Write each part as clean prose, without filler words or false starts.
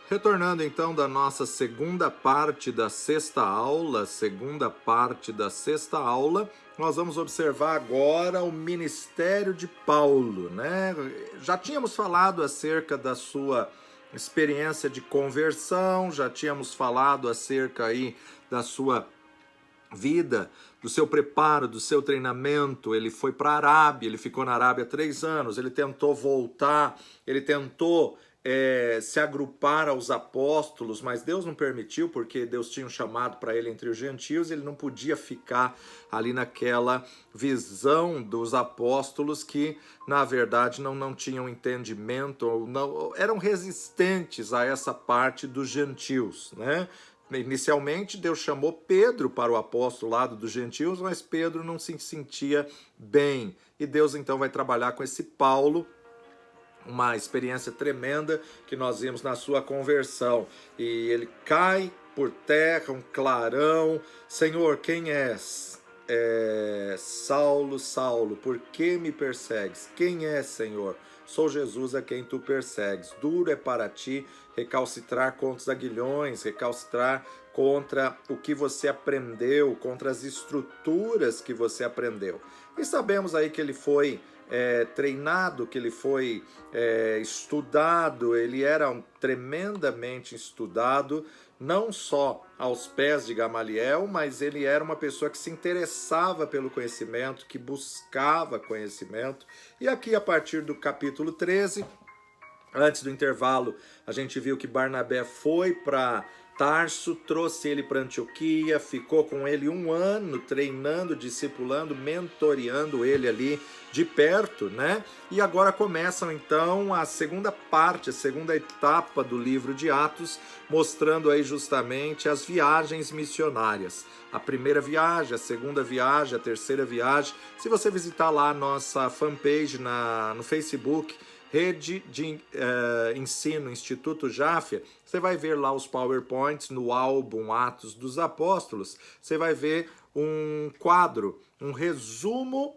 Retornando então da nossa segunda parte da sexta aula, nós vamos observar agora o ministério de Paulo, né? Já tínhamos falado acerca da sua experiência de conversão, já tínhamos falado acerca aí da sua vida, do seu preparo, do seu treinamento. Ele foi para a Arábia, ele ficou na Arábia 3 anos, ele tentou voltar, ele tentou se agrupar aos apóstolos, mas Deus não permitiu, porque Deus tinha um chamado para ele entre os gentios, ele não podia ficar ali naquela visão dos apóstolos que, na verdade, não tinham entendimento, ou não, eram resistentes a essa parte dos gentios, né? Inicialmente, Deus chamou Pedro para o apostolado dos gentios, mas Pedro não se sentia bem. E Deus então vai trabalhar com esse Paulo, uma experiência tremenda que nós vimos na sua conversão. E ele cai por terra, um clarão: Senhor, quem és? Saulo, Saulo, por que me persegues? Quem é, Senhor? Sou Jesus a quem tu persegues. Duro é para ti recalcitrar contra os aguilhões, recalcitrar contra o que você aprendeu, contra as estruturas que você aprendeu. E sabemos aí que ele foi treinado, que ele foi estudado, ele era tremendamente estudado, não só aos pés de Gamaliel, mas ele era uma pessoa que se interessava pelo conhecimento, que buscava conhecimento. E aqui, a partir do capítulo 13, antes do intervalo, a gente viu que Barnabé foi para Tarso, trouxe ele para Antioquia, ficou com ele 1 ano treinando, discipulando, mentoreando ele ali de perto, né? E agora começam então a segunda parte, a segunda etapa do livro de Atos, mostrando aí justamente as viagens missionárias. A primeira viagem, a segunda viagem, a terceira viagem. Se você visitar lá a nossa fanpage no Facebook, Rede de Ensino Instituto Jáfia, você vai ver lá os PowerPoints no álbum Atos dos Apóstolos, você vai ver um quadro, um resumo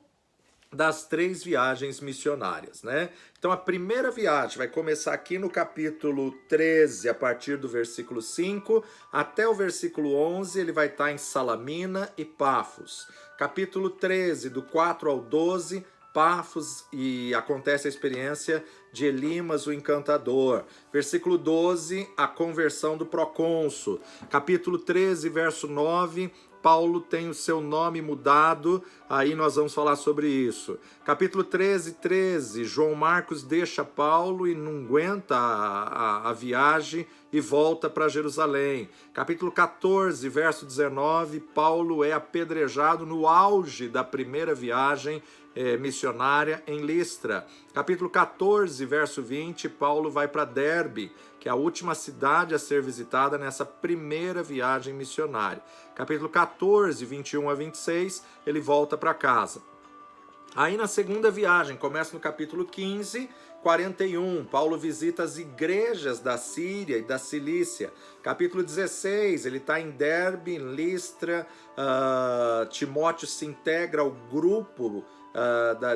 das 3 viagens missionárias, né? Então a primeira viagem vai começar aqui no capítulo 13, a partir do versículo 5 até o versículo 11, ele vai estar em Salamina e Pafos. Capítulo 13, do 4 ao 12, Pafos, e acontece a experiência de Elimas, o encantador. Versículo 12, a conversão do procônsul. Capítulo 13, verso 9, Paulo tem o seu nome mudado, aí nós vamos falar sobre isso. Capítulo 13, João Marcos deixa Paulo e não aguenta a viagem e volta para Jerusalém. Capítulo 14, verso 19, Paulo é apedrejado no auge da primeira viagem missionária em Listra. Capítulo 14, verso 20, Paulo vai para Derbe, que é a última cidade a ser visitada nessa primeira viagem missionária. Capítulo 14, 21 a 26, ele volta para casa. Aí na segunda viagem, começa no capítulo 15, 41, Paulo visita as igrejas da Síria e da Cilícia. Capítulo 16, ele está em Derbe, em Listra, Timóteo se integra ao grupo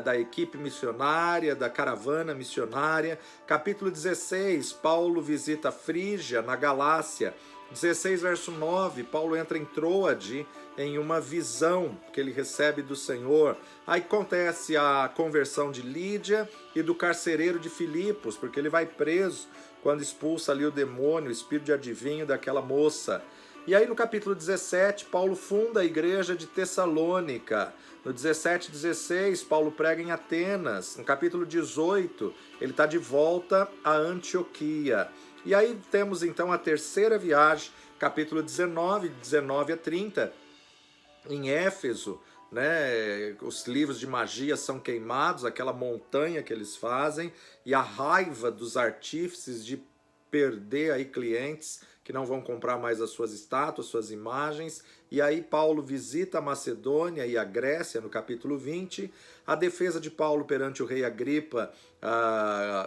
da equipe missionária, da caravana missionária. Capítulo 16, Paulo visita Frígia, na Galácia. 16, verso 9, Paulo entra em Troade em uma visão que ele recebe do Senhor. Aí acontece a conversão de Lídia e do carcereiro de Filipos, porque ele vai preso quando expulsa ali o demônio, o espírito de adivinho daquela moça. E aí no capítulo 17, Paulo funda a igreja de Tessalônica. No 17 e 16, Paulo prega em Atenas. No capítulo 18, ele está de volta a Antioquia. E aí temos então a terceira viagem, capítulo 19, 19 a 30, em Éfeso, né? Os livros de magia são queimados, aquela montanha que eles fazem, e a raiva dos artífices de perder aí clientes que não vão comprar mais as suas estátuas, suas imagens. E aí Paulo visita a Macedônia e a Grécia, no capítulo 20. A defesa de Paulo perante o rei Agripa,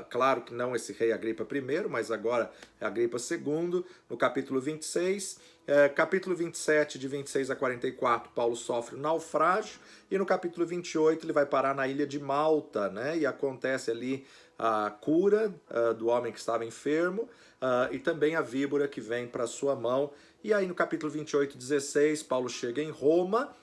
claro que não esse rei Agripa I, mas agora é Agripa II, no capítulo 26. Capítulo 27, de 26 a 44, Paulo sofre um naufrágio, e no capítulo 28 ele vai parar na ilha de Malta, né? E acontece ali a cura do homem que estava enfermo, e também a víbora que vem para sua mão. E aí no capítulo 28, 16, Paulo chega em Roma,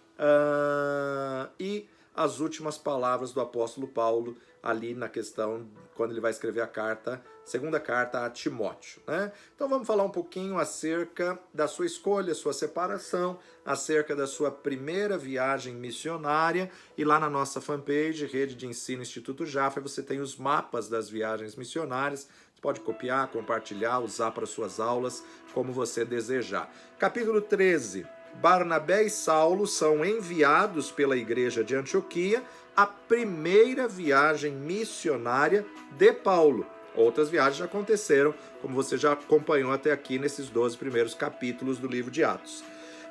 e as últimas palavras do apóstolo Paulo ali na questão, quando ele vai escrever a carta, segunda carta a Timóteo, né? Então vamos falar um pouquinho acerca da sua escolha, sua separação, acerca da sua primeira viagem missionária, e lá na nossa fanpage, Rede de Ensino Instituto Jaffa, você tem os mapas das viagens missionárias. Você pode copiar, compartilhar, usar para suas aulas, como você desejar. Capítulo 13. Barnabé e Saulo são enviados pela igreja de Antioquia, a primeira viagem missionária de Paulo. Outras viagens já aconteceram, como você já acompanhou até aqui nesses 12 primeiros capítulos do livro de Atos.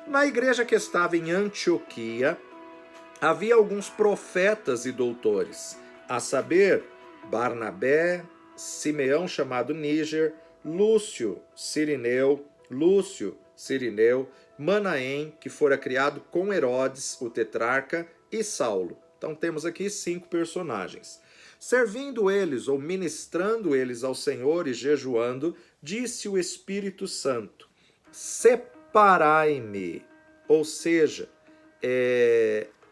Na igreja que estava em Antioquia, havia alguns profetas e doutores, a saber, Barnabé, Simeão chamado Níger, Lúcio Cirineu, Manaém, que fora criado com Herodes, o tetrarca, e Saulo. Então temos aqui 5 personagens. Servindo eles, ou ministrando eles ao Senhor e jejuando, disse o Espírito Santo: separai-me, ou seja,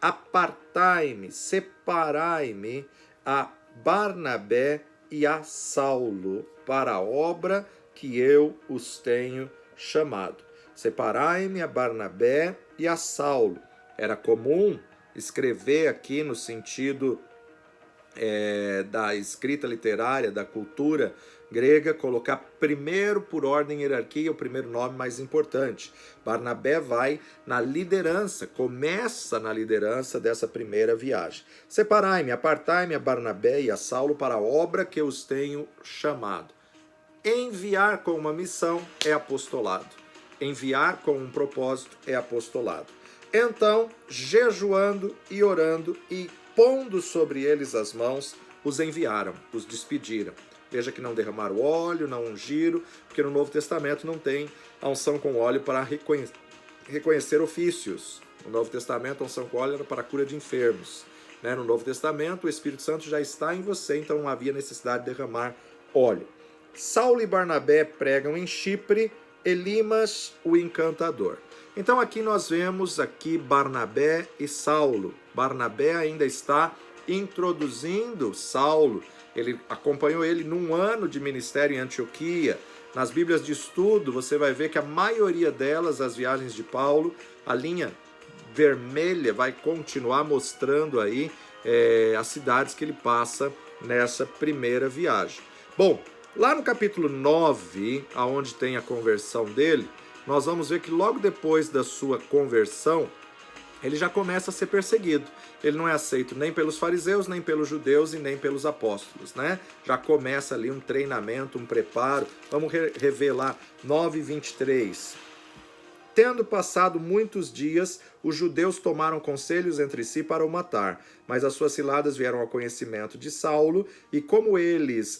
apartai-me, separai-me a Barnabé e a Saulo para a obra que eu os tenho chamado. Separai-me a Barnabé e a Saulo. Era comum escrever aqui no sentido da escrita literária, da cultura grega, colocar primeiro por ordem e hierarquia o primeiro nome mais importante. Barnabé vai na liderança, começa na liderança dessa primeira viagem. Separai-me, apartai-me a Barnabé e a Saulo para a obra que eu os tenho chamado. Enviar com uma missão é apostolado. Enviar com um propósito é apostolado. Então, jejuando e orando e pondo sobre eles as mãos, os enviaram, os despediram. Veja que não derramaram óleo, não ungiram, porque no Novo Testamento não tem a unção com óleo para reconhecer ofícios. No Novo Testamento, a unção com óleo era para a cura de enfermos. No Novo Testamento, o Espírito Santo já está em você, então não havia necessidade de derramar óleo. Saulo e Barnabé pregam em Chipre, Elimas, o encantador. Então aqui nós vemos Barnabé e Saulo. Barnabé ainda está introduzindo Saulo. Ele acompanhou ele num ano de ministério em Antioquia. Nas Bíblias de estudo você vai ver que a maioria delas, as viagens de Paulo, a linha vermelha vai continuar mostrando aí as cidades que ele passa nessa primeira viagem. Bom, lá no capítulo 9, aonde tem a conversão dele, nós vamos ver que logo depois da sua conversão, ele já começa a ser perseguido. Ele não é aceito nem pelos fariseus, nem pelos judeus e nem pelos apóstolos, né? Já começa ali um treinamento, um preparo. Vamos rever lá, 9:23. Tendo passado muitos dias, os judeus tomaram conselhos entre si para o matar, mas as suas ciladas vieram ao conhecimento de Saulo, e como eles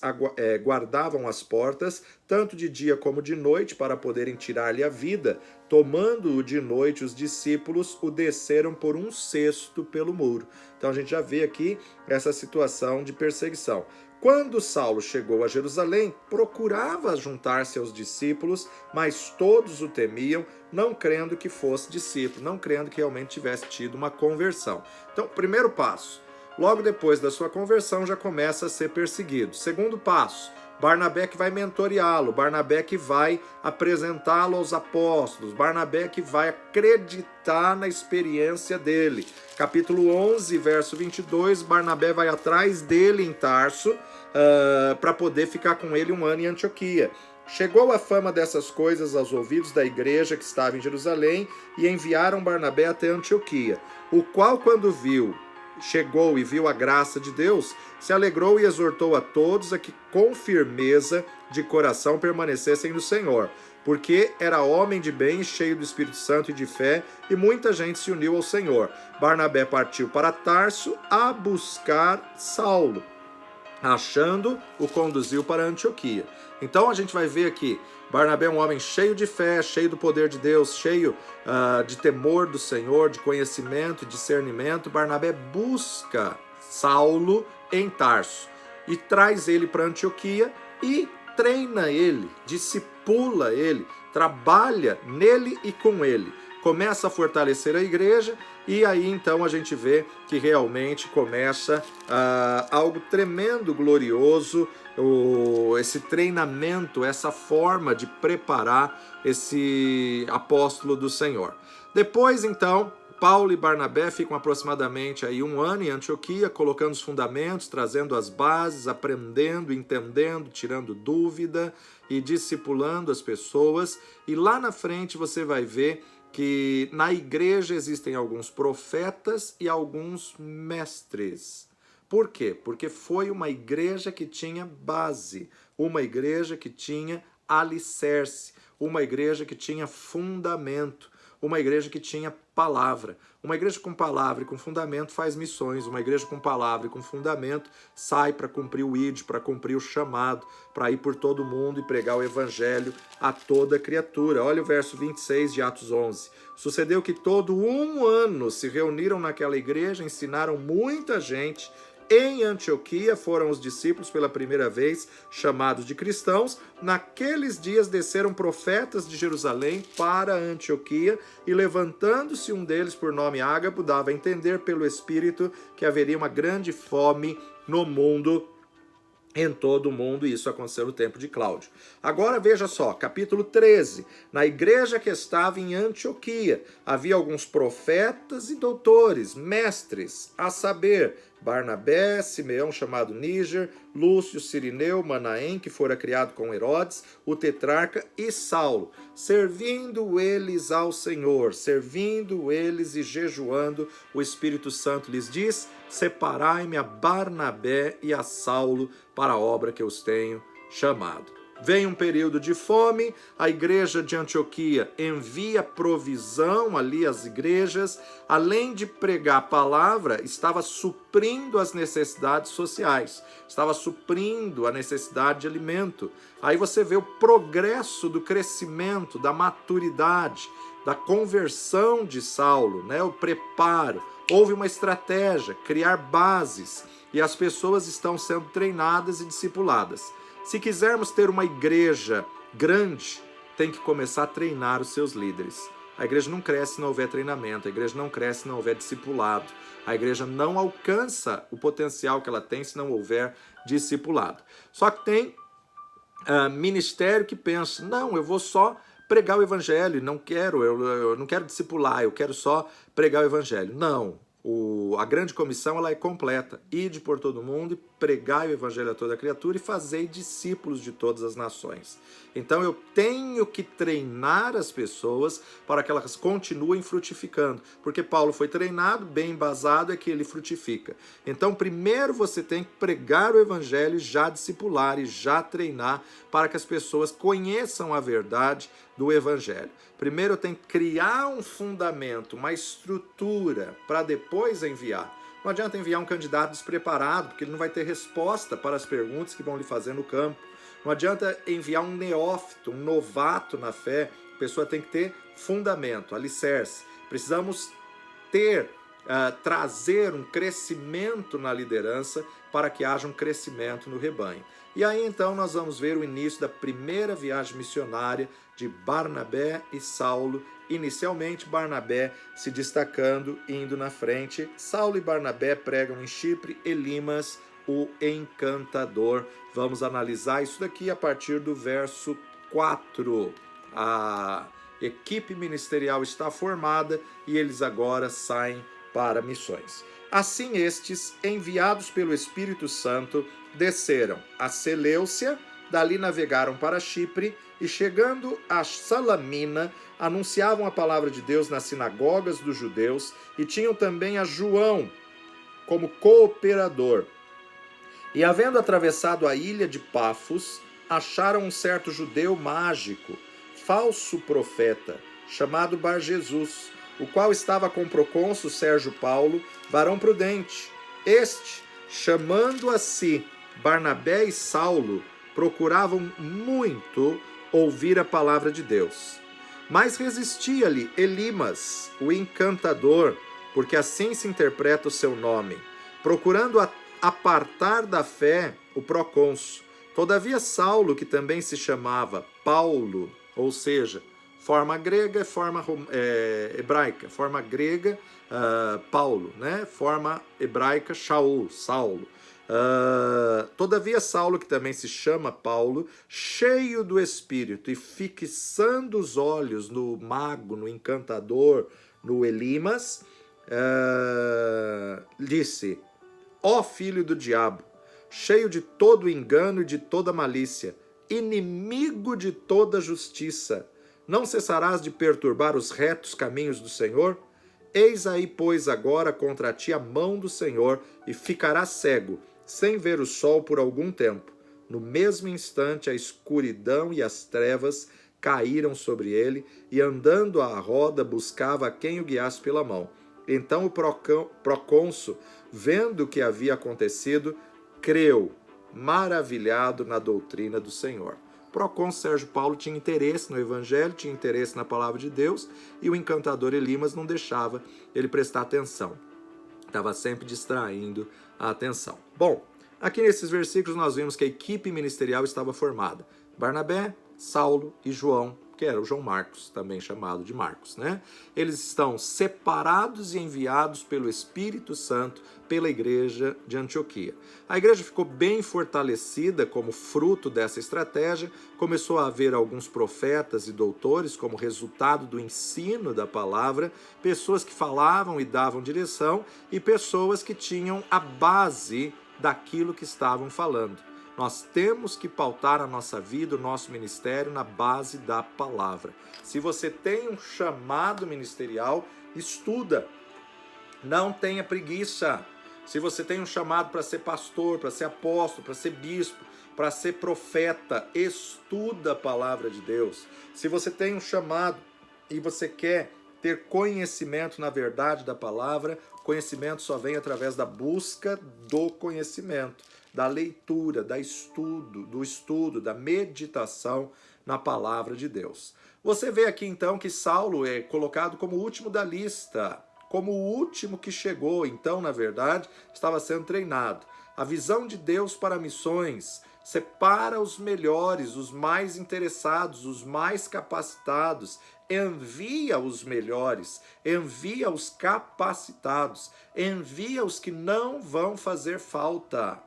guardavam as portas, tanto de dia como de noite, para poderem tirar-lhe a vida, tomando-o de noite, os discípulos o desceram por um cesto pelo muro. Então a gente já vê aqui essa situação de perseguição. Quando Saulo chegou a Jerusalém, procurava juntar-se aos discípulos, mas todos o temiam, não crendo que fosse discípulo, não crendo que realmente tivesse tido uma conversão. Então, primeiro passo, logo depois da sua conversão já começa a ser perseguido. Segundo passo, Barnabé que vai mentoreá-lo, Barnabé que vai apresentá-lo aos apóstolos, Barnabé que vai acreditar na experiência dele. Capítulo 11, verso 22, Barnabé vai atrás dele em Tarso para poder ficar com ele um ano em Antioquia. Chegou a fama dessas coisas aos ouvidos da igreja que estava em Jerusalém e enviaram Barnabé até Antioquia, o qual, quando chegou e viu a graça de Deus, se alegrou e exortou a todos a que com firmeza de coração permanecessem no Senhor, porque era homem de bem, cheio do Espírito Santo e de fé, e muita gente se uniu ao Senhor. Barnabé partiu para Tarso a buscar Saulo. Achando, o conduziu para Antioquia. Então a gente vai ver aqui, Barnabé é um homem cheio de fé, cheio do poder de Deus, cheio de temor do Senhor, de conhecimento e discernimento. Barnabé busca Saulo em Tarso e traz ele para Antioquia e treina ele, discipula ele, trabalha nele e com ele. Começa a fortalecer a igreja e aí então a gente vê que realmente começa algo tremendo, glorioso, esse treinamento, essa forma de preparar esse apóstolo do Senhor. Depois então, Paulo e Barnabé ficam aproximadamente aí 1 ano em Antioquia, colocando os fundamentos, trazendo as bases, aprendendo, entendendo, tirando dúvida e discipulando as pessoas. E lá na frente você vai ver que na igreja existem alguns profetas e alguns mestres. Por quê? Porque foi uma igreja que tinha base, uma igreja que tinha alicerce, uma igreja que tinha fundamento, uma igreja que tinha palavra. Uma igreja com palavra e com fundamento faz missões. Uma igreja com palavra e com fundamento sai para cumprir o ID, para cumprir o chamado, para ir por todo mundo e pregar o evangelho a toda criatura. Olha o verso 26 de Atos 11. Sucedeu que todo 1 ano se reuniram naquela igreja, ensinaram muita gente. Em Antioquia foram os discípulos pela primeira vez chamados de cristãos. Naqueles dias desceram profetas de Jerusalém para Antioquia e levantando-se um deles por nome Ágabo, dava a entender pelo Espírito que haveria uma grande fome no mundo, em todo o mundo, e isso aconteceu no tempo de Cláudio. Agora veja só, capítulo 13. Na igreja que estava em Antioquia, havia alguns profetas e doutores, mestres, a saber, Barnabé, Simeão chamado Níger, Lúcio, Cirineu, Manaém, que fora criado com Herodes, o tetrarca, e Saulo, servindo eles ao Senhor, servindo eles e jejuando, o Espírito Santo lhes diz: separai-me a Barnabé e a Saulo para a obra que eu os tenho chamado. Vem um período de fome, a igreja de Antioquia envia provisão ali às igrejas, além de pregar a palavra, estava suprindo as necessidades sociais, estava suprindo a necessidade de alimento. Aí você vê o progresso do crescimento, da maturidade, da conversão de Saulo, né? O preparo. Houve uma estratégia, criar bases, e as pessoas estão sendo treinadas e discipuladas. Se quisermos ter uma igreja grande, tem que começar a treinar os seus líderes. A igreja não cresce se não houver treinamento, a igreja não cresce se não houver discipulado, a igreja não alcança o potencial que ela tem se não houver discipulado. Só que tem ministério que pensa, não, eu vou só pregar o evangelho, eu não quero discipular, eu quero só pregar o evangelho. Não. A grande comissão ela é completa. Ide por todo mundo e pregai o evangelho a toda criatura e fazei discípulos de todas as nações. Então eu tenho que treinar as pessoas para que elas continuem frutificando. Porque Paulo foi treinado, bem embasado é que ele frutifica. Então primeiro você tem que pregar o evangelho, já discipular e já treinar para que as pessoas conheçam a verdade do evangelho. Primeiro eu tenho que criar um fundamento, uma estrutura para depois enviar. Não adianta enviar um candidato despreparado, porque ele não vai ter resposta para as perguntas que vão lhe fazer no campo. Não adianta enviar um neófito, um novato na fé. A pessoa tem que ter fundamento, alicerce. Precisamos trazer um crescimento na liderança para que haja um crescimento no rebanho. E aí então nós vamos ver o início da primeira viagem missionária de Barnabé e Saulo. Inicialmente Barnabé se destacando, indo na frente. Saulo e Barnabé pregam em Chipre, Elimas, o encantador. Vamos analisar isso daqui a partir do verso 4. A equipe ministerial está formada e eles agora saem para missões. Assim estes, enviados pelo Espírito Santo, desceram a Seleucia, dali navegaram para Chipre e, chegando a Salamina, anunciavam a palavra de Deus nas sinagogas dos judeus e tinham também a João como cooperador. E, havendo atravessado a ilha de Pafos, acharam um certo judeu mágico, falso profeta, chamado Bar Jesus, o qual estava com o procônsul Sérgio Paulo, varão prudente. Este, chamando a si Barnabé e Saulo, procuravam muito ouvir a palavra de Deus. Mas resistia-lhe Elimas, o encantador, porque assim se interpreta o seu nome, procurando apartar da fé o procônsul. Todavia Saulo, que também se chamava Paulo, ou seja, forma grega, forma hebraica, forma grega, Paulo, né? Forma hebraica, Shaul, Saulo. Todavia Saulo, que também se chama Paulo, cheio do Espírito e fixando os olhos no mago, no encantador, no Elimas, disse: ó filho do diabo, cheio de todo engano e de toda malícia, inimigo de toda justiça, não cessarás de perturbar os retos caminhos do Senhor? Eis aí, pois, agora contra ti a mão do Senhor, e ficarás cego, sem ver o sol por algum tempo. No mesmo instante, a escuridão e as trevas caíram sobre ele, e andando à roda, buscava a quem o guiasse pela mão. Então o procônsul, vendo o que havia acontecido, creu, maravilhado na doutrina do Senhor. O procônsul Sérgio Paulo tinha interesse no evangelho, tinha interesse na palavra de Deus, e o encantador Elimas não deixava ele prestar atenção. Estava sempre distraindo a atenção. Bom, aqui nesses versículos nós vimos que a equipe ministerial estava formada. Barnabé, Saulo e João, que era o João Marcos, também chamado de Marcos, né? Eles estão separados e enviados pelo Espírito Santo pela igreja de Antioquia. A igreja ficou bem fortalecida como fruto dessa estratégia, começou a haver alguns profetas e doutores como resultado do ensino da palavra, pessoas que falavam e davam direção e pessoas que tinham a base daquilo que estavam falando. Nós temos que pautar a nossa vida, o nosso ministério, na base da palavra. Se você tem um chamado ministerial, estuda. Não tenha preguiça. Se você tem um chamado para ser pastor, para ser apóstolo, para ser bispo, para ser profeta, estuda a palavra de Deus. Se você tem um chamado e você quer ter conhecimento na verdade da palavra, conhecimento só vem através da busca do conhecimento, da leitura, do estudo, da meditação na palavra de Deus. Você vê aqui então que Saulo é colocado como o último da lista, como o último que chegou, então, na verdade, estava sendo treinado. A visão de Deus para missões separa os melhores, os mais interessados, os mais capacitados, envia os melhores, envia os capacitados, envia os que não vão fazer falta.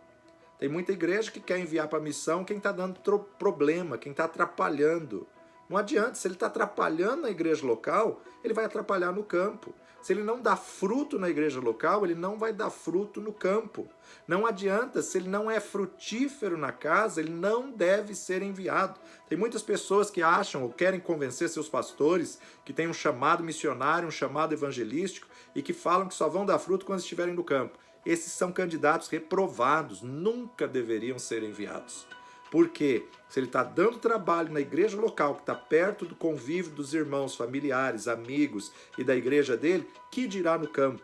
Tem muita igreja que quer enviar para a missão quem está dando problema, quem está atrapalhando. Não adianta, se ele está atrapalhando na igreja local, ele vai atrapalhar no campo. Se ele não dá fruto na igreja local, ele não vai dar fruto no campo. Não adianta, se ele não é frutífero na casa, ele não deve ser enviado. Tem muitas pessoas que acham ou querem convencer seus pastores que tem um chamado missionário, um chamado evangelístico e que falam que só vão dar fruto quando estiverem no campo. Esses são candidatos reprovados, nunca deveriam ser enviados. Porque se ele está dando trabalho na igreja local, que está perto do convívio dos irmãos, familiares, amigos e da igreja dele, que dirá no campo?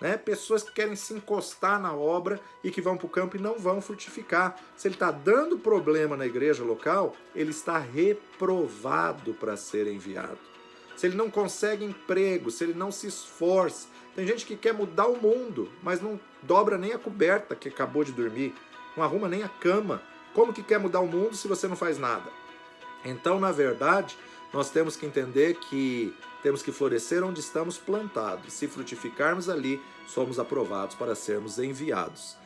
Né? Pessoas que querem se encostar na obra e que vão para o campo e não vão frutificar. Se ele está dando problema na igreja local, ele está reprovado para ser enviado. Se ele não consegue emprego, se ele não se esforça. Tem gente que quer mudar o mundo, mas não dobra nem a coberta que acabou de dormir, não arruma nem a cama. Como que quer mudar o mundo se você não faz nada? Então, na verdade, nós temos que entender que temos que florescer onde estamos plantados. Se frutificarmos ali, somos aprovados para sermos enviados.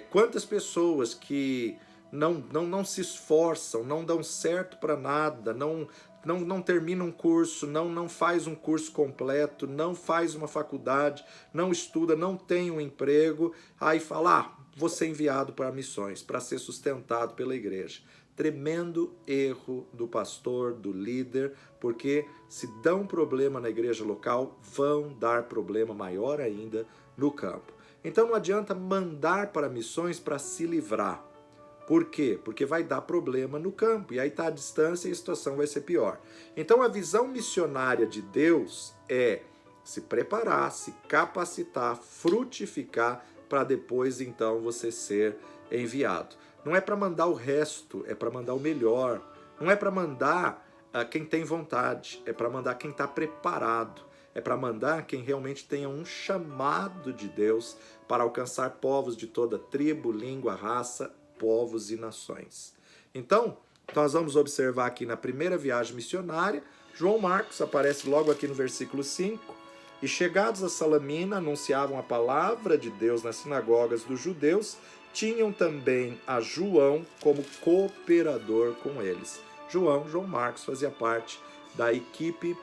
Quantas pessoas que não se esforçam, não dão certo para nada, não termina um curso, não faz um curso completo, não faz uma faculdade, não estuda, não tem um emprego, aí fala, vou ser enviado para missões, para ser sustentado pela igreja. Tremendo erro do pastor, do líder, porque se dão problema na igreja local, vão dar problema maior ainda no campo. Então não adianta mandar para missões para se livrar. Por quê? Porque vai dar problema no campo, e aí está a distância e a situação vai ser pior. Então a visão missionária de Deus é se preparar, se capacitar, frutificar, para depois então você ser enviado. Não é para mandar o resto, é para mandar o melhor. Não é para mandar quem tem vontade, é para mandar quem está preparado. É para mandar quem realmente tenha um chamado de Deus para alcançar povos de toda tribo, língua, raça, povos e nações. Então, nós vamos observar aqui na primeira viagem missionária, João Marcos aparece logo aqui no versículo 5, e chegados a Salamina, anunciavam a palavra de Deus nas sinagogas dos judeus, tinham também a João como cooperador com eles. João Marcos, fazia parte da equipe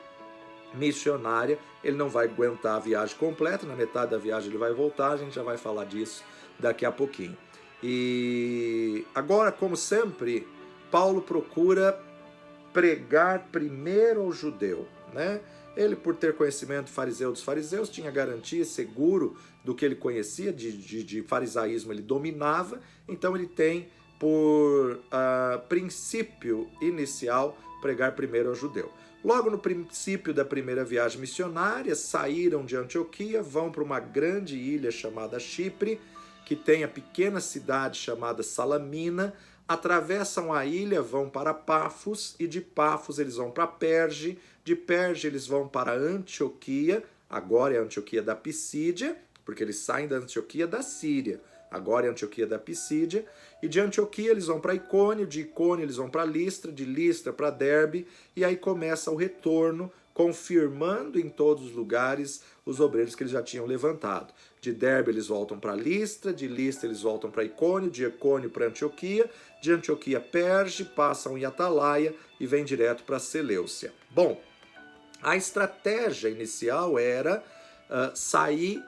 missionária. Ele não vai aguentar a viagem completa, na metade da viagem ele vai voltar, a gente já vai falar disso daqui a pouquinho. E agora, como sempre, Paulo procura pregar primeiro ao judeu, né? Ele, por ter conhecimento fariseu dos fariseus, tinha garantia, seguro do que ele conhecia, de farisaísmo ele dominava, então ele tem por princípio inicial pregar primeiro ao judeu. Logo no princípio da primeira viagem missionária, saíram de Antioquia, vão para uma grande ilha chamada Chipre, que tem a pequena cidade chamada Salamina, atravessam a ilha, vão para Pafos, e de Pafos eles vão para Perge, de Perge eles vão para Antioquia, agora é a Antioquia da Pisídia, porque eles saem da Antioquia da Síria, agora é a Antioquia da Pisídia, e de Antioquia eles vão para Icônio, de Icônio eles vão para Listra, de Listra para Derbe, e aí começa o retorno, confirmando em todos os lugares os obreiros que eles já tinham levantado. De Derbe eles voltam para Listra, de Listra eles voltam para Icônio, de Icônio para Antioquia, de Antioquia Perge, passam em Atalaia e vêm direto para Seleucia. Bom, a estratégia inicial era sair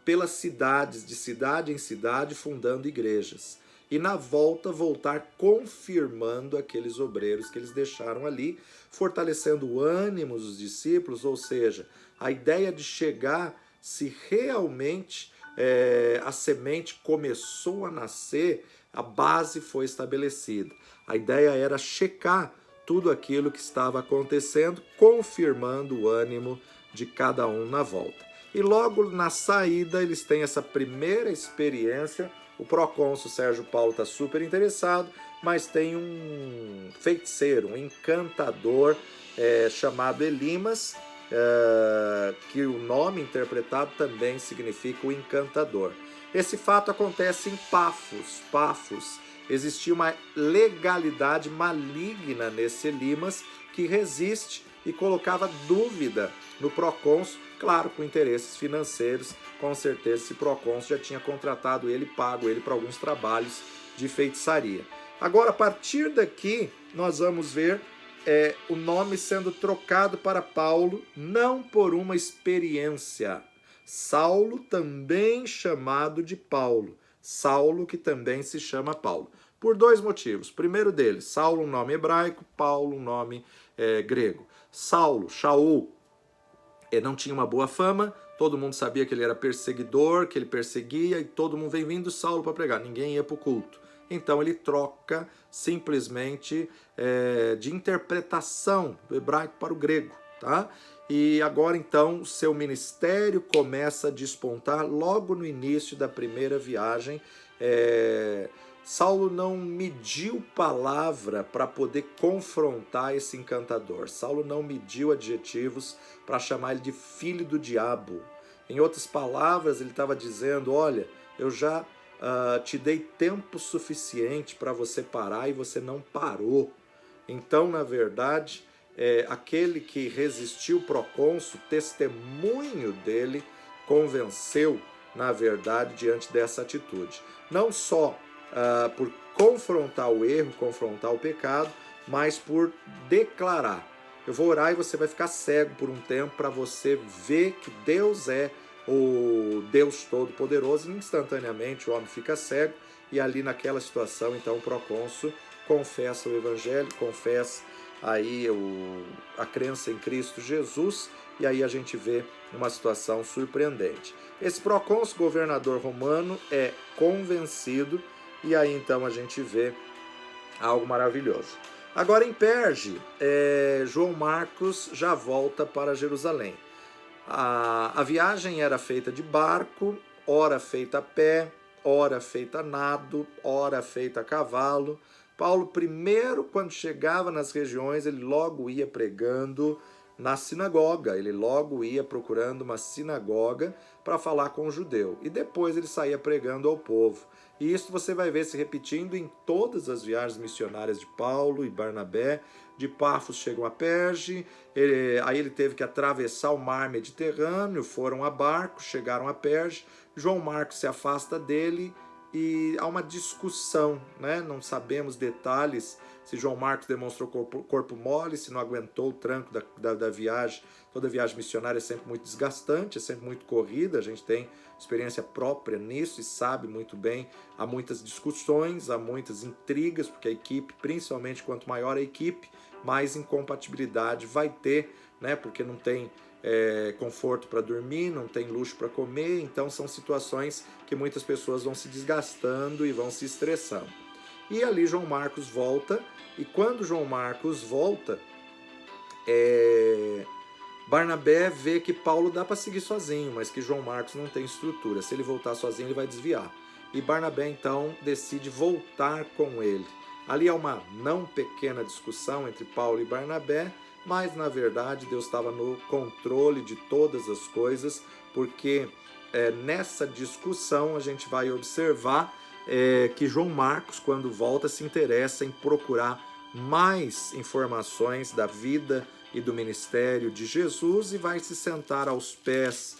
pelas cidades, de cidade em cidade, fundando igrejas. E na volta, voltar confirmando aqueles obreiros que eles deixaram ali, fortalecendo o ânimo dos discípulos, ou seja, a ideia de chegar, se realmente a semente começou a nascer, a base foi estabelecida. A ideia era checar tudo aquilo que estava acontecendo, confirmando o ânimo de cada um na volta. E logo na saída eles têm essa primeira experiência. O procônsul Sérgio Paulo está super interessado, mas tem um feiticeiro, um encantador chamado Elimas, que o nome interpretado também significa o encantador. Esse fato acontece em Pafos. Existia uma legalidade maligna nesse Elimas que resiste e colocava dúvida no procônsul, claro, com interesses financeiros. Com certeza esse procônsul já tinha contratado ele, pago ele para alguns trabalhos de feitiçaria. Agora, a partir daqui, nós vamos ver o nome sendo trocado para Paulo, não por uma experiência. Saulo, também chamado de Paulo. Saulo, que também se chama Paulo. Por dois motivos. Primeiro deles, Saulo, um nome hebraico, Paulo, um nome grego. Saulo, Shaul, não tinha uma boa fama, todo mundo sabia que ele era perseguidor, que ele perseguia, e todo mundo vem vindo Saulo para pregar, ninguém ia para o culto. Então ele troca simplesmente de interpretação do hebraico para o grego, tá? E agora então o seu ministério começa a despontar logo no início da primeira viagem. Saulo não mediu palavra para poder confrontar esse encantador. Saulo não mediu adjetivos para chamar ele de filho do diabo. Em outras palavras, ele estava dizendo, olha, eu já te dei tempo suficiente para você parar e você não parou. Então, na verdade, aquele que resistiu o procônsul, testemunho dele, convenceu, na verdade, diante dessa atitude. Não só por confrontar o erro, confrontar o pecado, mas por declarar. Eu vou orar e você vai ficar cego por um tempo para você ver que Deus é o Deus Todo-Poderoso. Instantaneamente o homem fica cego e ali naquela situação, então, o procônsul confessa o Evangelho, confessa aí a crença em Cristo Jesus, e aí a gente vê uma situação surpreendente. Esse procônsul, governador romano, é convencido e aí então a gente vê algo maravilhoso. Agora em Perge, João Marcos já volta para Jerusalém. A viagem era feita de barco, ora feita a pé, ora feita a nado, ora feita a cavalo. Paulo, primeiro, quando chegava nas regiões, ele logo ia pregando na sinagoga, ele logo ia procurando uma sinagoga para falar com o judeu. E depois ele saía pregando ao povo. E isso você vai ver se repetindo em todas as viagens missionárias de Paulo e Barnabé. De Pafos chegam a Perge, aí ele teve que atravessar o mar Mediterrâneo, foram a barco, chegaram a Perge. João Marcos se afasta dele e há uma discussão, né? Não sabemos detalhes se João Marcos demonstrou corpo mole, se não aguentou o tranco da viagem. Toda viagem missionária é sempre muito desgastante, é sempre muito corrida, a gente tem experiência própria nisso e sabe muito bem. Há muitas discussões, há muitas intrigas, porque a equipe, principalmente quanto maior a equipe, mais incompatibilidade vai ter, né? Porque não tem conforto para dormir, não tem luxo para comer, então são situações que muitas pessoas vão se desgastando e vão se estressando. E ali João Marcos volta, e quando João Marcos volta, Barnabé vê que Paulo dá para seguir sozinho, mas que João Marcos não tem estrutura. Se ele voltar sozinho, ele vai desviar. E Barnabé, então, decide voltar com ele. Ali há uma não pequena discussão entre Paulo e Barnabé, mas, na verdade, Deus estava no controle de todas as coisas, porque nessa discussão a gente vai observar que João Marcos, quando volta, se interessa em procurar mais informações da vida e do ministério de Jesus e vai se sentar aos pés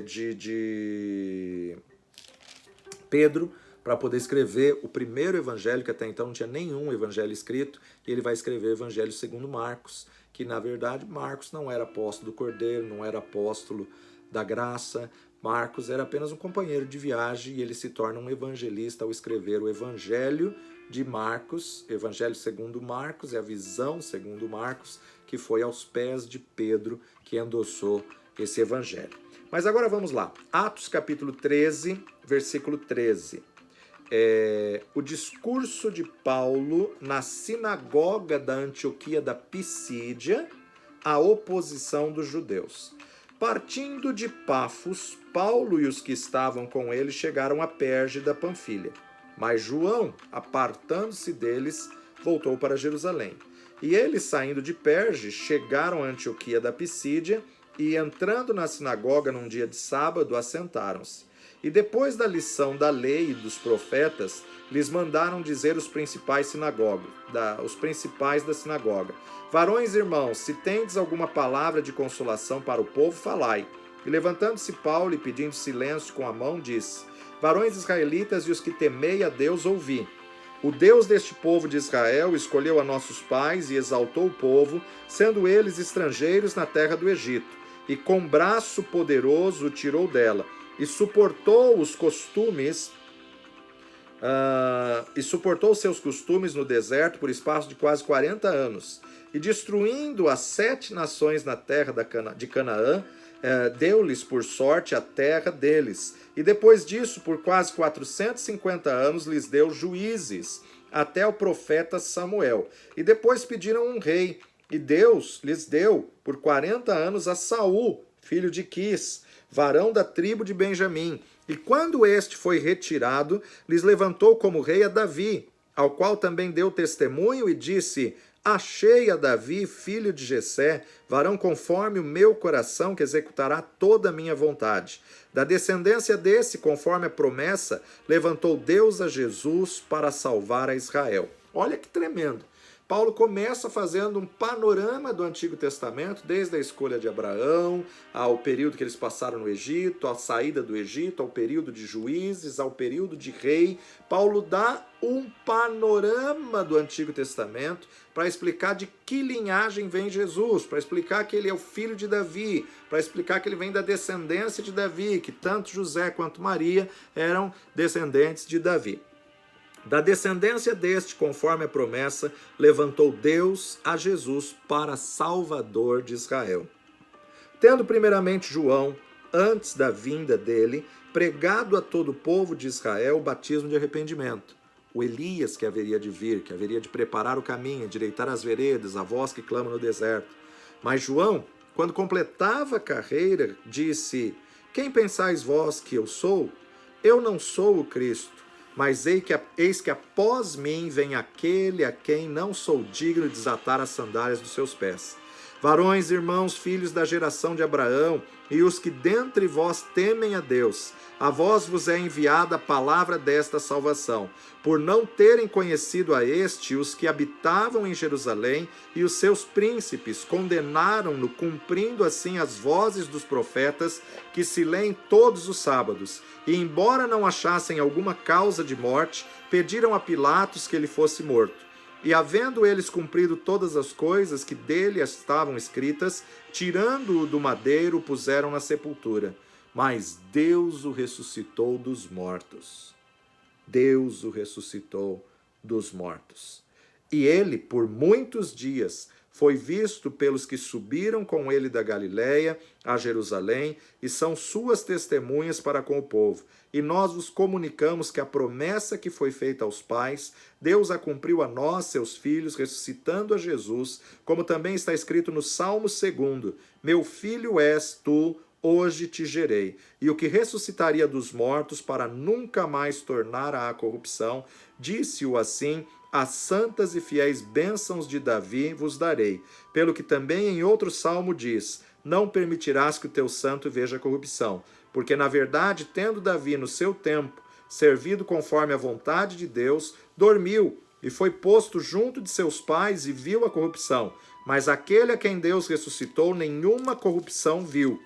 de Pedro para poder escrever o primeiro evangelho, que até então não tinha nenhum evangelho escrito, e ele vai escrever o evangelho segundo Marcos, que na verdade Marcos não era apóstolo do Cordeiro, não era apóstolo da graça. Marcos era apenas um companheiro de viagem e ele se torna um evangelista ao escrever o evangelho de Marcos, evangelho segundo Marcos, é a visão segundo Marcos, que foi aos pés de Pedro que endossou esse evangelho. Mas agora vamos lá, Atos capítulo 13, versículo 13. O discurso de Paulo na sinagoga da Antioquia da Pisídia à oposição dos judeus. Partindo de Pafos, Paulo e os que estavam com ele chegaram a Perge da Panfilha. Mas João, apartando-se deles, voltou para Jerusalém. E eles, saindo de Perge, chegaram a Antioquia da Pisídia e, entrando na sinagoga num dia de sábado, assentaram-se. E depois da lição da lei e dos profetas, lhes mandaram dizer os principais da sinagoga: Varões irmãos, se tendes alguma palavra de consolação para o povo, falai. E levantando-se Paulo e pedindo silêncio com a mão, disse: Varões israelitas e os que temei a Deus, ouvi. O Deus deste povo de Israel escolheu a nossos pais e exaltou o povo, sendo eles estrangeiros na terra do Egito, e com braço poderoso o tirou dela. E suportou os seus costumes no deserto por espaço de quase 40 anos. E destruindo as 7 nações na terra de Canaã, deu-lhes por sorte a terra deles. E depois disso, por quase 450 anos, lhes deu juízes, até o profeta Samuel. E depois pediram um rei, e Deus lhes deu por 40 anos a Saul, filho de Quis, varão da tribo de Benjamim. E quando este foi retirado, lhes levantou como rei a Davi, ao qual também deu testemunho e disse: Achei a Davi, filho de Jessé, varão conforme o meu coração, que executará toda a minha vontade. Da descendência desse, conforme a promessa, levantou Deus a Jesus para salvar a Israel. Olha que tremendo. Paulo começa fazendo um panorama do Antigo Testamento, desde a escolha de Abraão, ao período que eles passaram no Egito, à saída do Egito, ao período de juízes, ao período de rei. Paulo dá um panorama do Antigo Testamento para explicar de que linhagem vem Jesus, para explicar que ele é o filho de Davi, para explicar que ele vem da descendência de Davi, que tanto José quanto Maria eram descendentes de Davi. Da descendência deste, conforme a promessa, levantou Deus a Jesus para Salvador de Israel. Tendo primeiramente João, antes da vinda dele, pregado a todo o povo de Israel o batismo de arrependimento. o Elias que haveria de vir, que haveria de preparar o caminho, endireitar as veredas, a voz que clama no deserto. Mas João, quando completava a carreira, disse: quem pensais vós que eu sou? Eu não sou o Cristo, mas eis que após mim vem aquele a quem não sou digno de desatar as sandálias dos seus pés. Varões, irmãos, filhos da geração de Abraão, e os que dentre vós temem a Deus, a vós vos é enviada a palavra desta salvação, por não terem conhecido a este os que habitavam em Jerusalém, e os seus príncipes condenaram-no, cumprindo assim as vozes dos profetas que se leem todos os sábados. E embora não achassem alguma causa de morte, pediram a Pilatos que ele fosse morto. E havendo eles cumprido todas as coisas que dele estavam escritas, tirando-o do madeiro, o puseram na sepultura. Mas Deus o ressuscitou dos mortos. Deus o ressuscitou dos mortos. E ele, por muitos dias, foi visto pelos que subiram com ele da Galiléia a Jerusalém, e são suas testemunhas para com o povo. E nós vos comunicamos que a promessa que foi feita aos pais, Deus a cumpriu a nós, seus filhos, ressuscitando a Jesus, como também está escrito no Salmo 2: meu filho és tu, hoje te gerei. E o que ressuscitaria dos mortos para nunca mais tornar à corrupção, disse-o assim: as santas e fiéis bênçãos de Davi vos darei. Pelo que também em outro salmo diz: não permitirás que o teu santo veja corrupção. Porque, na verdade, tendo Davi no seu tempo servido conforme a vontade de Deus, dormiu e foi posto junto de seus pais e viu a corrupção. Mas aquele a quem Deus ressuscitou, nenhuma corrupção viu.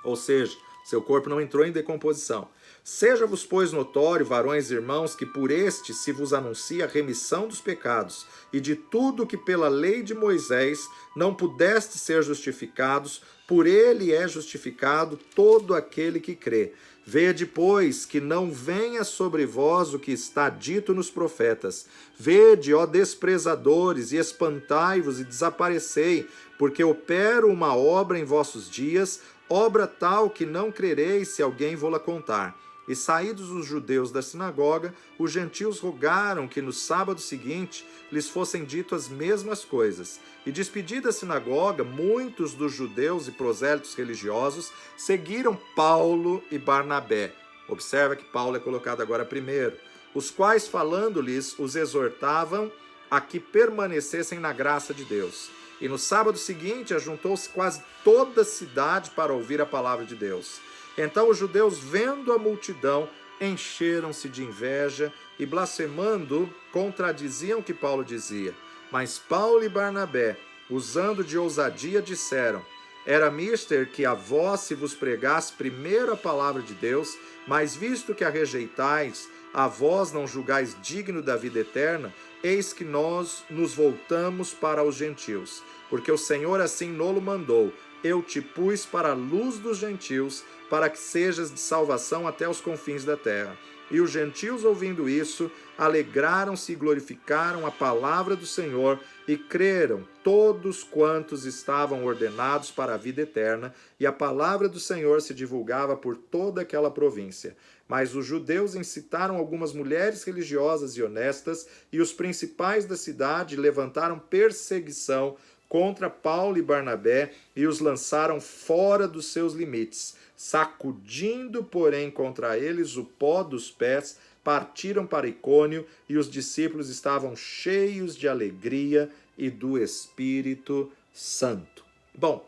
Ou seja, seu corpo não entrou em decomposição. Seja-vos, pois, notório, varões e irmãos, que por este se vos anuncia a remissão dos pecados, e de tudo que pela lei de Moisés não pudeste ser justificados, por ele é justificado todo aquele que crê. Vede, pois, que não venha sobre vós o que está dito nos profetas. Vede, ó desprezadores, e espantai-vos e desaparecei, porque opero uma obra em vossos dias, obra tal que não crereis se alguém vô-la contar. E saídos os judeus da sinagoga, os gentios rogaram que no sábado seguinte lhes fossem ditas as mesmas coisas. E despedida a sinagoga, muitos dos judeus e prosélitos religiosos seguiram Paulo e Barnabé. Observa que Paulo é colocado agora primeiro. Os quais, falando-lhes, os exortavam a que permanecessem na graça de Deus. E no sábado seguinte ajuntou-se quase toda a cidade para ouvir a palavra de Deus. Então os judeus, vendo a multidão, encheram-se de inveja e, blasfemando, contradiziam o que Paulo dizia. Mas Paulo e Barnabé, usando de ousadia, disseram: era mister que a vós se vos pregasse primeiro a palavra de Deus, mas visto que a rejeitais, a vós não julgais digno da vida eterna, eis que nós nos voltamos para os gentios. Porque o Senhor assim nolo mandou: eu te pus para a luz dos gentios, para que sejas de salvação até os confins da terra. E os gentios, ouvindo isso, alegraram-se e glorificaram a palavra do Senhor, e creram todos quantos estavam ordenados para a vida eterna, e a palavra do Senhor se divulgava por toda aquela província. Mas os judeus incitaram algumas mulheres religiosas e honestas, e os principais da cidade levantaram perseguição contra Paulo e Barnabé e os lançaram fora dos seus limites. Sacudindo, porém, contra eles o pó dos pés, partiram para Icônio, e os discípulos estavam cheios de alegria e do Espírito Santo. Bom,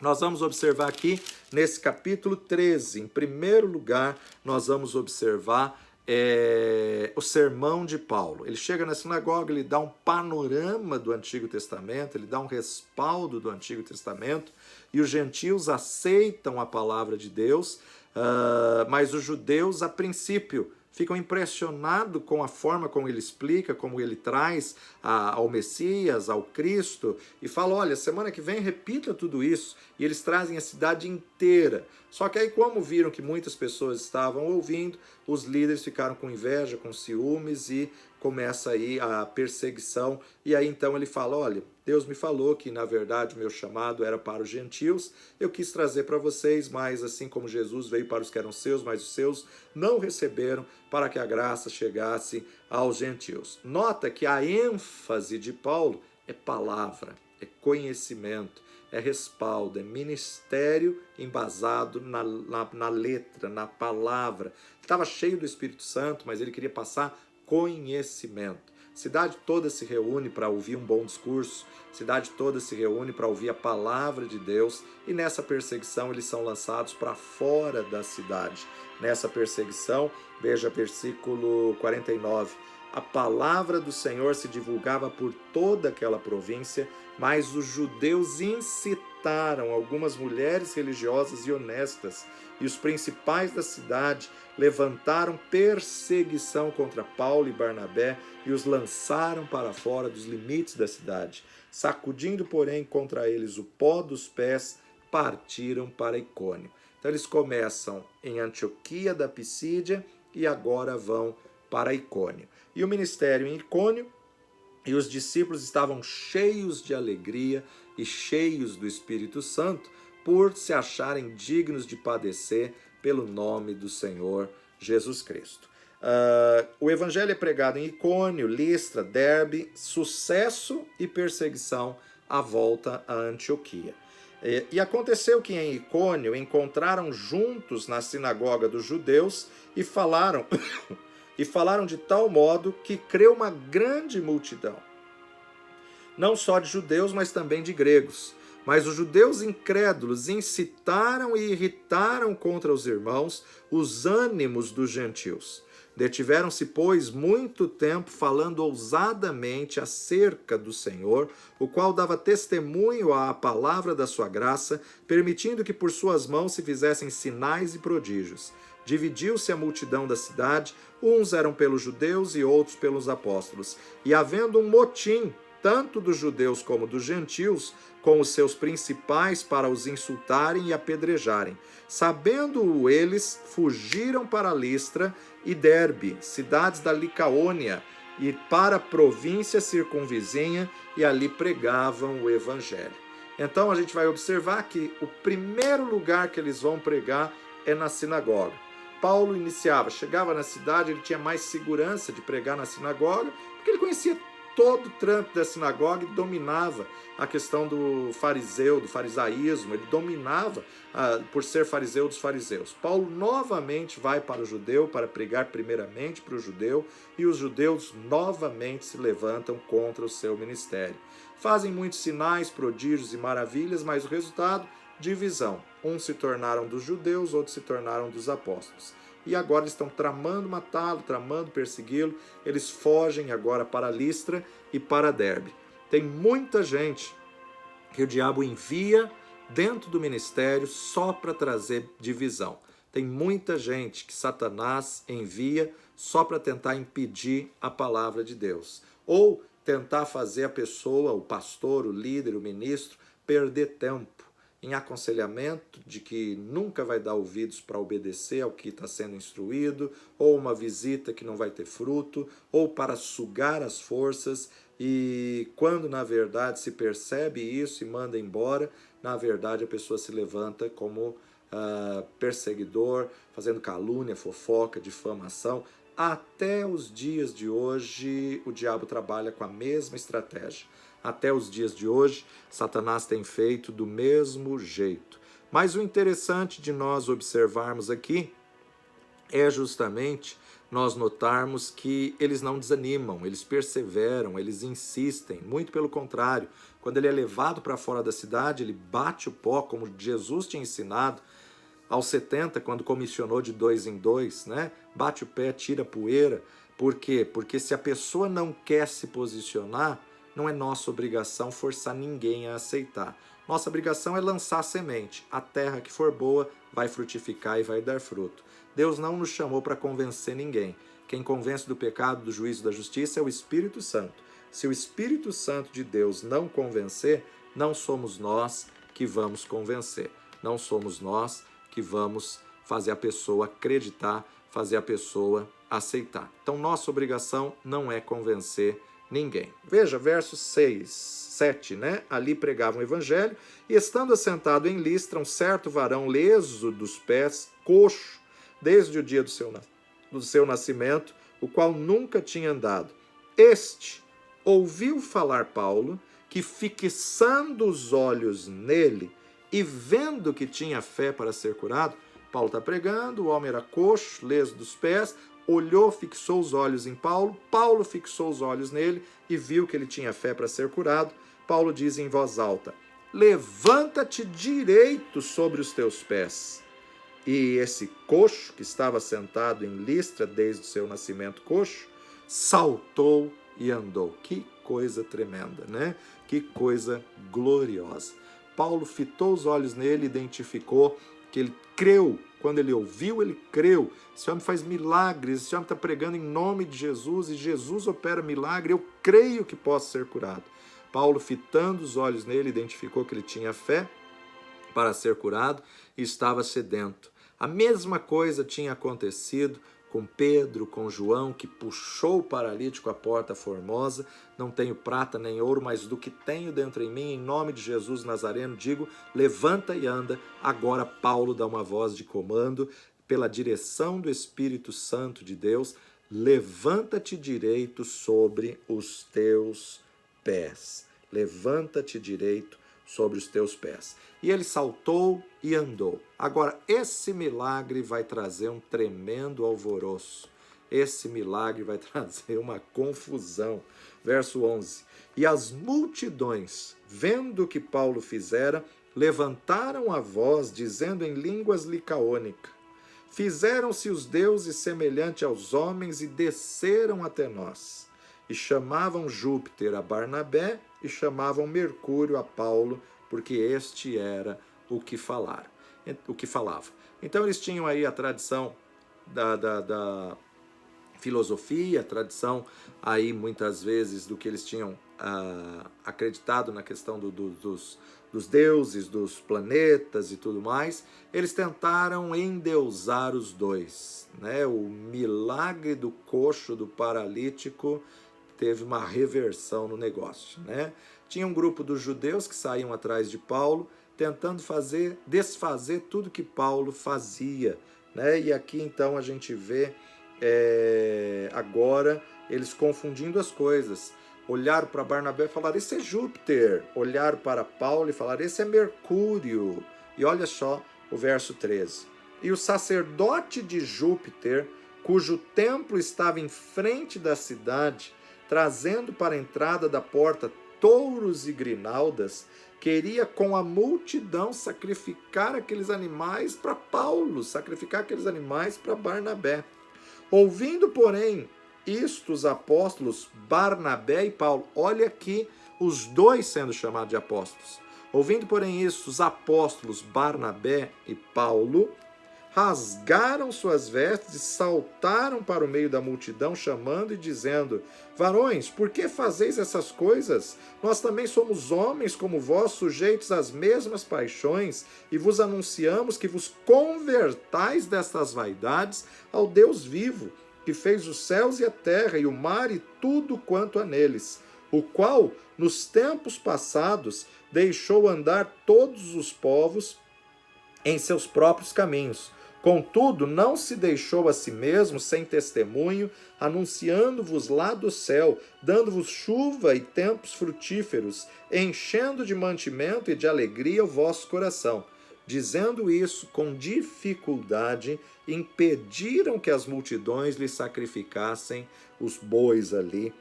nós vamos observar aqui nesse capítulo 13, em primeiro lugar, nós vamos observar o sermão de Paulo. Ele chega na sinagoga, ele dá um panorama do Antigo Testamento, ele dá um respaldo do Antigo Testamento, e os gentios aceitam a palavra de Deus, mas os judeus, a princípio, ficam impressionados com a forma como ele explica, como ele traz ao Messias, ao Cristo, e fala: olha, semana que vem repita tudo isso, e eles trazem a cidade inteira. Só que aí, como viram que muitas pessoas estavam ouvindo, os líderes ficaram com inveja, com ciúmes, e começa aí a perseguição, e aí então ele fala: olha, Deus me falou que, na verdade, o meu chamado era para os gentios. Eu quis trazer para vocês, mas assim como Jesus veio para os que eram seus, mas os seus não receberam, para que a graça chegasse aos gentios. Nota que a ênfase de Paulo é palavra, é conhecimento, é respaldo, é ministério embasado na letra, na palavra. Ele estava cheio do Espírito Santo, mas ele queria passar conhecimento. Cidade toda se reúne para ouvir um bom discurso, cidade toda se reúne para ouvir a palavra de Deus, e nessa perseguição eles são lançados para fora da cidade. Nessa perseguição, veja versículo 49, a palavra do Senhor se divulgava por toda aquela província, mas os judeus incitaram algumas mulheres religiosas e honestas, e os principais da cidade levantaram perseguição contra Paulo e Barnabé e os lançaram para fora dos limites da cidade. Sacudindo, porém, contra eles o pó dos pés, partiram para Icônio. Então eles começam em Antioquia da Pisídia e agora vão para Icônio. E o ministério em Icônio, e os discípulos estavam cheios de alegria e cheios do Espírito Santo por se acharem dignos de padecer pelo nome do Senhor Jesus Cristo. O evangelho é pregado em Icônio, Listra, Derbe, sucesso e perseguição à volta a Antioquia. E aconteceu que em Icônio encontraram juntos na sinagoga dos judeus e falaram de tal modo que creu uma grande multidão, não só de judeus, mas também de gregos. Mas os judeus incrédulos incitaram e irritaram contra os irmãos os ânimos dos gentios. Detiveram-se, pois, muito tempo falando ousadamente acerca do Senhor, o qual dava testemunho à palavra da sua graça, permitindo que por suas mãos se fizessem sinais e prodígios. Dividiu-se a multidão da cidade, uns eram pelos judeus e outros pelos apóstolos. E havendo um motim, tanto dos judeus como dos gentios, com os seus principais para os insultarem e apedrejarem. Sabendo eles, fugiram para Listra e Derbe, cidades da Licaônia, e para a província circunvizinha, e ali pregavam o evangelho. Então a gente vai observar que o primeiro lugar que eles vão pregar é na sinagoga. Paulo chegava na cidade, ele tinha mais segurança de pregar na sinagoga, porque ele conhecia todo o trânsito da sinagoga e dominava a questão do farisaísmo, ele dominava, por ser fariseu dos fariseus. Paulo novamente vai para o judeu, para pregar primeiramente para o judeu, e os judeus novamente se levantam contra o seu ministério. Fazem muitos sinais, prodígios e maravilhas, mas o resultado, divisão. Uns se tornaram dos judeus, outros se tornaram dos apóstolos. E agora eles estão tramando matá-lo, tramando persegui-lo. Eles fogem agora para Listra e para Derbe. Tem muita gente que o diabo envia dentro do ministério só para trazer divisão. Tem muita gente que Satanás envia só para tentar impedir a palavra de Deus. Ou tentar fazer a pessoa, o pastor, o líder, o ministro, perder tempo em aconselhamento de que nunca vai dar ouvidos para obedecer ao que está sendo instruído, ou uma visita que não vai ter fruto, ou para sugar as forças, e quando na verdade se percebe isso e manda embora, na verdade a pessoa se levanta como perseguidor, fazendo calúnia, fofoca, difamação. Até os dias de hoje o diabo trabalha com a mesma estratégia. Até os dias de hoje, Satanás tem feito do mesmo jeito. Mas o interessante de nós observarmos aqui é justamente nós notarmos que eles não desanimam, eles perseveram, eles insistem. Muito pelo contrário, quando ele é levado para fora da cidade, ele bate o pó, como Jesus tinha ensinado aos 70, quando comissionou de 2 em 2, né? Bate o pé, tira a poeira. Por quê? Porque se a pessoa não quer se posicionar, não é nossa obrigação forçar ninguém a aceitar. Nossa obrigação é lançar a semente. A terra que for boa vai frutificar e vai dar fruto. Deus não nos chamou para convencer ninguém. Quem convence do pecado, do juízo, da justiça é o Espírito Santo. Se o Espírito Santo de Deus não convencer, não somos nós que vamos convencer. Não somos nós que vamos fazer a pessoa acreditar, fazer a pessoa aceitar. Então, nossa obrigação não é convencer ninguém. Veja, verso 7, né? Ali pregavam o evangelho, e estando assentado em Listra, um certo varão leso dos pés, coxo, desde o dia do seu nascimento, o qual nunca tinha andado. Este ouviu falar Paulo, que fixando os olhos nele e vendo que tinha fé para ser curado, Paulo está pregando, o homem era coxo, leso dos pés, olhou, fixou os olhos em Paulo, Paulo fixou os olhos nele e viu que ele tinha fé para ser curado. Paulo diz em voz alta: levanta-te direito sobre os teus pés. E esse coxo, que estava sentado em Listra desde o seu nascimento coxo, saltou e andou. Que coisa tremenda, né? Que coisa gloriosa. Paulo fitou os olhos nele, identificou que ele creu. Quando ele ouviu, ele creu. Esse homem faz milagres, esse homem está pregando em nome de Jesus e Jesus opera milagre, eu creio que posso ser curado. Paulo, fitando os olhos nele, identificou que ele tinha fé para ser curado e estava sedento. A mesma coisa tinha acontecido com Pedro, com João, que puxou o paralítico à porta formosa. Não tenho prata nem ouro, mas do que tenho dentro em mim, em nome de Jesus Nazareno, digo, levanta e anda. Agora Paulo dá uma voz de comando, pela direção do Espírito Santo de Deus, levanta-te direito sobre os teus pés. Levanta-te direito sobre os teus pés. E ele saltou e andou. Agora, esse milagre vai trazer um tremendo alvoroço. Esse milagre vai trazer uma confusão. Verso 11. E as multidões, vendo o que Paulo fizera, levantaram a voz, dizendo em línguas licaônicas: fizeram-se os deuses semelhante aos homens e desceram até nós. E chamavam Júpiter a Barnabé e chamavam Mercúrio a Paulo, porque este era o que falava. Então eles tinham aí a tradição da filosofia, a tradição aí muitas vezes do que eles tinham acreditado na questão dos deuses, dos planetas e tudo mais. Eles tentaram endeusar os dois, né? O milagre do coxo, do paralítico, teve uma reversão no negócio, né? Tinha um grupo dos judeus que saíam atrás de Paulo, tentando desfazer tudo que Paulo fazia, né? E aqui então a gente vê agora eles confundindo as coisas. Olharam para Barnabé e falaram: esse é Júpiter. Olharam para Paulo e falaram: esse é Mercúrio. E olha só o verso 13. E o sacerdote de Júpiter, cujo templo estava em frente da cidade, trazendo para a entrada da porta touros e grinaldas, queria com a multidão sacrificar aqueles animais para Paulo, sacrificar aqueles animais para Barnabé. Ouvindo, porém, isto os apóstolos Barnabé e Paulo, olha aqui os dois sendo chamados de apóstolos. Ouvindo, porém, isto os apóstolos Barnabé e Paulo, rasgaram suas vestes e saltaram para o meio da multidão, chamando e dizendo: varões, por que fazeis essas coisas? Nós também somos homens como vós, sujeitos às mesmas paixões, e vos anunciamos que vos convertais destas vaidades ao Deus vivo, que fez os céus e a terra e o mar e tudo quanto há neles, o qual, nos tempos passados, deixou andar todos os povos em seus próprios caminhos. Contudo, não se deixou a si mesmo sem testemunho, anunciando-vos lá do céu, dando-vos chuva e tempos frutíferos, enchendo de mantimento e de alegria o vosso coração. Dizendo isso, com dificuldade, impediram que as multidões lhe sacrificassem os bois ali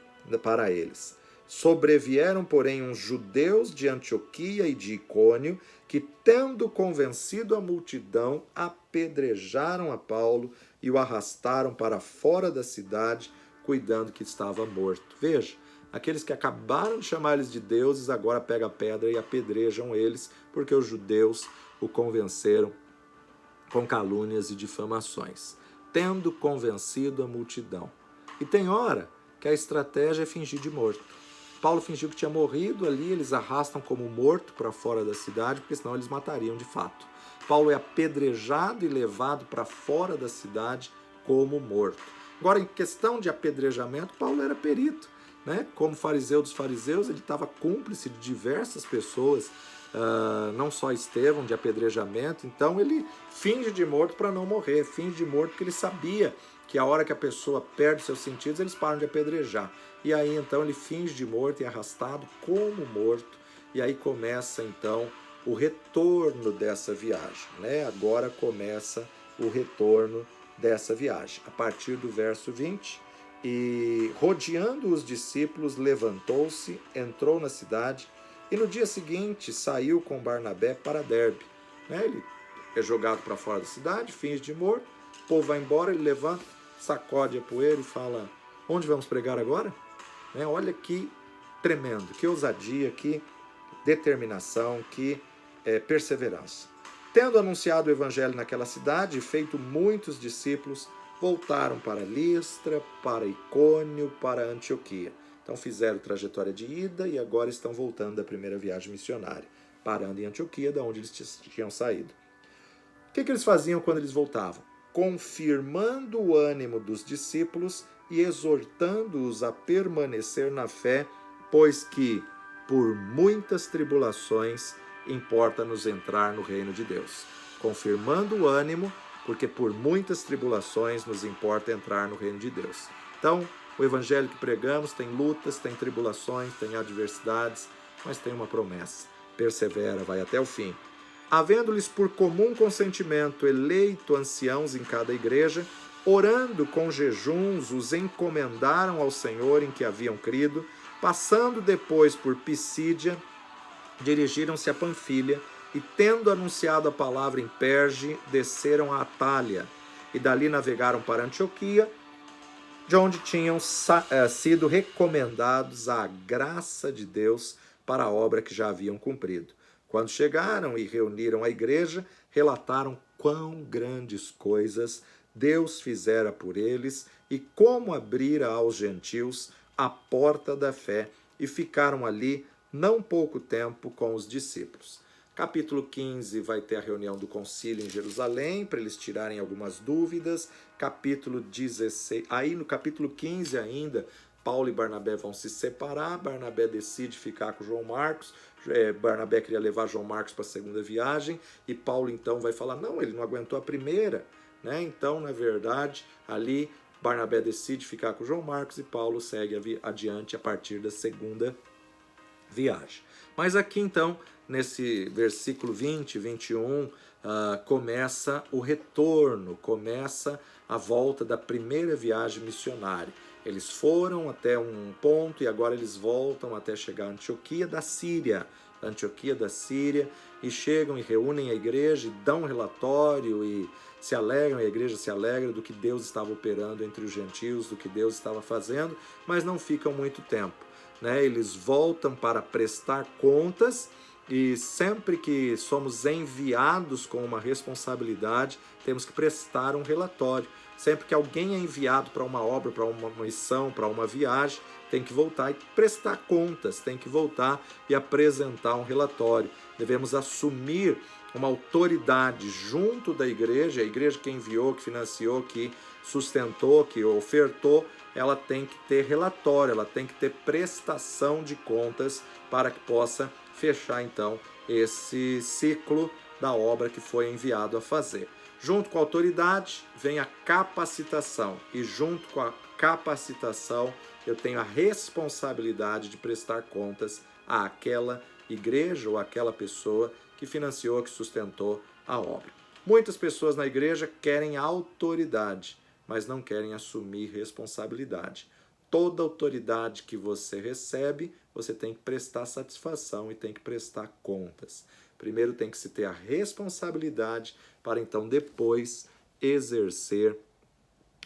para eles. Sobrevieram, porém, uns judeus de Antioquia e de Icônio, que, tendo convencido a multidão, apedrejaram a Paulo e o arrastaram para fora da cidade, cuidando que estava morto. Veja, aqueles que acabaram de chamar eles de deuses, agora pegam a pedra e apedrejam eles, porque os judeus o convenceram com calúnias e difamações, tendo convencido a multidão. E tem hora que a estratégia é fingir de morto. Paulo fingiu que tinha morrido ali, eles arrastam como morto para fora da cidade, porque senão eles matariam de fato. Paulo é apedrejado e levado para fora da cidade como morto. Agora, em questão de apedrejamento, Paulo era perito. né? Como fariseu dos fariseus, ele estava cúmplice de diversas pessoas, não só Estevão, de apedrejamento. Então ele finge de morto para não morrer, finge de morto porque ele sabia que a hora que a pessoa perde seus sentidos, eles param de apedrejar. E aí então ele finge de morto e é arrastado como morto. E aí começa então o retorno dessa viagem, né? Agora começa o retorno dessa viagem. A partir do verso 20, e rodeando os discípulos, levantou-se, entrou na cidade e no dia seguinte saiu com Barnabé para Derbe. Né? Ele é jogado para fora da cidade, finge de morto, o povo vai embora, ele levanta, sacode a poeira e fala: onde vamos pregar agora? Né? Olha que tremendo, que ousadia, que determinação, que perseverança. Tendo anunciado o evangelho naquela cidade e feito muitos discípulos, voltaram para Listra, para Icônio, para Antioquia. Então fizeram trajetória de ida e agora estão voltando da primeira viagem missionária, parando em Antioquia, da onde eles tinham saído. O que eles faziam quando eles voltavam? Confirmando o ânimo dos discípulos e exortando-os a permanecer na fé, pois que, por muitas tribulações, importa-nos entrar no reino de Deus. Confirmando o ânimo, porque por muitas tribulações nos importa entrar no reino de Deus. Então, o evangelho que pregamos tem lutas, tem tribulações, tem adversidades, mas tem uma promessa: persevera, vai até o fim. Havendo-lhes por comum consentimento eleito anciãos em cada igreja, orando com jejuns, os encomendaram ao Senhor em que haviam crido, passando depois por Pisídia, dirigiram-se a Panfilha, e tendo anunciado a palavra em Perge, desceram a Atália, e dali navegaram para Antioquia, de onde tinham sido recomendados à graça de Deus para a obra que já haviam cumprido. Quando chegaram e reuniram a igreja, relataram quão grandes coisas Deus fizera por eles e como abrira aos gentios a porta da fé, e ficaram ali não pouco tempo com os discípulos. Capítulo 15 vai ter a reunião do concílio em Jerusalém, para eles tirarem algumas dúvidas. Capítulo 16, aí no capítulo 15 ainda, Paulo e Barnabé vão se separar, Barnabé decide ficar com João Marcos, Barnabé queria levar João Marcos para a segunda viagem, e Paulo então vai falar, não, ele não aguentou a primeira, né? Então, na verdade, ali Barnabé decide ficar com João Marcos e Paulo segue adiante a partir da segunda viagem. Mas aqui então, nesse versículo 20, 21, começa o retorno, começa a volta da primeira viagem missionária. Eles foram até um ponto e agora eles voltam até chegar a Antioquia da Síria. E chegam e reúnem a igreja e dão um relatório e se alegram, a igreja se alegra do que Deus estava operando entre os gentios, do que Deus estava fazendo, mas não ficam muito tempo. Né? Eles voltam para prestar contas, e sempre que somos enviados com uma responsabilidade, temos que prestar um relatório. Sempre que alguém é enviado para uma obra, para uma missão, para uma viagem, tem que voltar e prestar contas, tem que voltar e apresentar um relatório. Devemos assumir uma autoridade junto da igreja, a igreja que enviou, que financiou, que sustentou, que ofertou, ela tem que ter relatório, ela tem que ter prestação de contas para que possa fechar então esse ciclo da obra que foi enviado a fazer. Junto com a autoridade vem a capacitação, e junto com a capacitação eu tenho a responsabilidade de prestar contas àquela igreja ou àquela pessoa que financiou, que sustentou a obra. Muitas pessoas na igreja querem autoridade, mas não querem assumir responsabilidade. Toda autoridade que você recebe, você tem que prestar satisfação e tem que prestar contas. Primeiro tem que se ter a responsabilidade para então depois exercer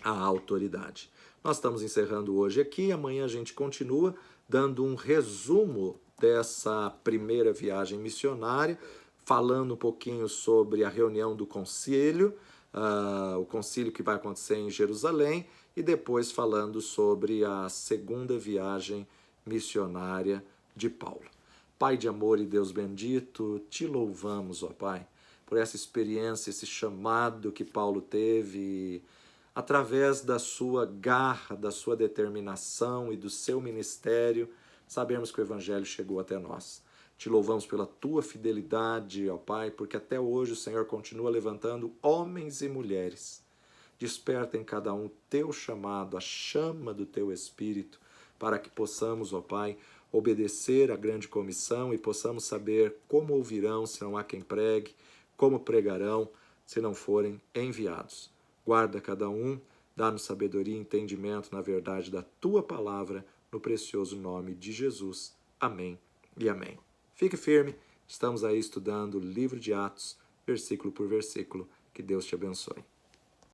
a autoridade. Nós estamos encerrando hoje aqui, amanhã a gente continua dando um resumo dessa primeira viagem missionária, falando um pouquinho sobre a reunião do concílio, o concílio que vai acontecer em Jerusalém, e depois falando sobre a segunda viagem missionária de Paulo. Pai de amor e Deus bendito, te louvamos, ó Pai, por essa experiência, esse chamado que Paulo teve, através da sua garra, da sua determinação e do seu ministério, sabemos que o Evangelho chegou até nós. Te louvamos pela tua fidelidade, ó Pai, porque até hoje o Senhor continua levantando homens e mulheres. Desperta em cada um o teu chamado, a chama do teu Espírito, para que possamos, ó Pai, obedecer à grande comissão e possamos saber como ouvirão se não há quem pregue, como pregarão se não forem enviados. Guarda cada um, dá-nos sabedoria e entendimento na verdade da tua palavra, no precioso nome de Jesus. Amém e amém. Fique firme, estamos aí estudando o livro de Atos, versículo por versículo. Que Deus te abençoe.